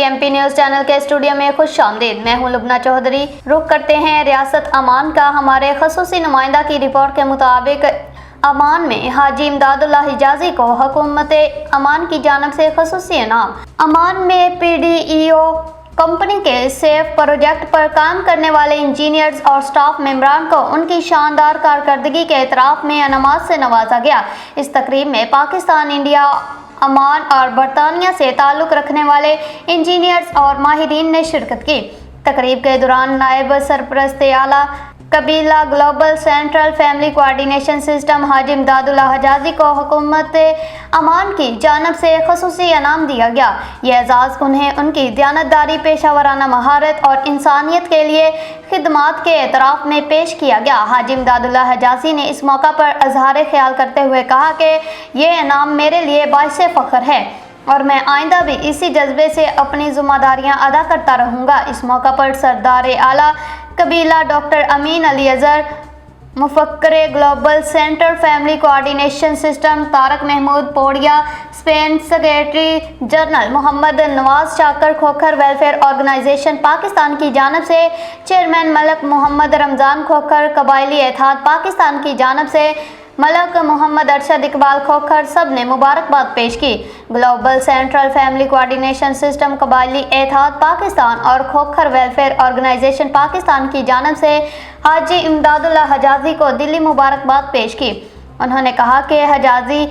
TMP news channel के studio में खुशामदीद। मैं हूं लुबना चौधरी। रुख करते हैं रियासत अमान का। हमारे खसूसी नुमाइंदा की रिपोर्ट के मुताबिक अमान में हाजी इमदादुल्लाह हिजाजी को हुकूमत अमान की जानिब से खसूसी इनाम। अमान में PDEO कंपनी के सेफ प्रोजेक्ट पर काम करने वाले इंजीनियर्स और स्टाफ मेंबरान को उनकी शानदार कारकर्दगी के एतराफ़ में इनामात से नवाजा गया। इस तकरीब में पाकिस्तान, इंडिया, अमान और बरतानिया से ताल्लुक़ रखने वाले इंजीनियर्स और माहिरीन ने शिरकत की। तकरीब के दौरान नायब सरपरस्त आला कबीला global central family coordination system Haji Imdadullah Hijazi को हुकूमत अमान की जानिब से खसूसी इनाम दिया गया। यह एजाज़ उन्हें उनकी दयानतदारी, पेशा वराना महारत और इंसानियत के लिए खिदमात के एतराफ़ में पेश किया गया। हाजी इमदादुल्लाह हिजाजी ने इस मौका पर इज़हार ख्याल करते हुए कहा कि ये इनाम मेरे लिए बाइस फ़ख्र है और मैं आइंदा भी इसी जज्बे से अपनी ज़िम्मेदारियां अदा करता रहूँगा। इस मौका पर सरदार आला कबीला डॉक्टर अमीन अली अज़हर, मुफक्किर global central family coordination system Tariq Mahmood Poria, Spain secretary general Mohammad Nawaz Shakir, Khokhar welfare organisation Pakistan की जानिब से चेयरमैन मलक मोहम्मद रमज़ान खोखर, कबायली इत्तेहाद पाकिस्तान की जानिब से मलक मोहम्मद अरशद इकबाल खोखर सब ने मुबारकबाद पेश की। Global central family coordination system, Qabaili Ittehad Pakistan और खोखर वेलफेयर ऑर्गेनाइजेशन पाकिस्तान की जानिब से हाजी इमदादुल्लाह हिजाजी को दिली मुबारकबाद पेश की। उन्होंने कहा कि हिजाजी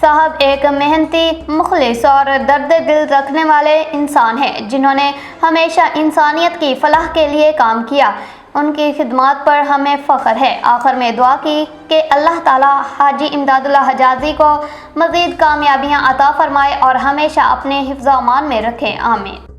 साहब एक मेहनती, मुखलिस और दर्द दिल रखने वाले इंसान हैं जिन्होंने हमेशा इंसानियत की फलाह के लिए काम किया। उनकी खिदमत पर हमें फ़ख्र है। आखिर में दुआ की कि अल्लाह ताला हाजी इमदादुल्लाह हिजाजी को मज़ीद कामयाबियाँ अता फरमाए और हमेशा अपने हिफ्ज़-ओ-अमान में रखें। आमीन।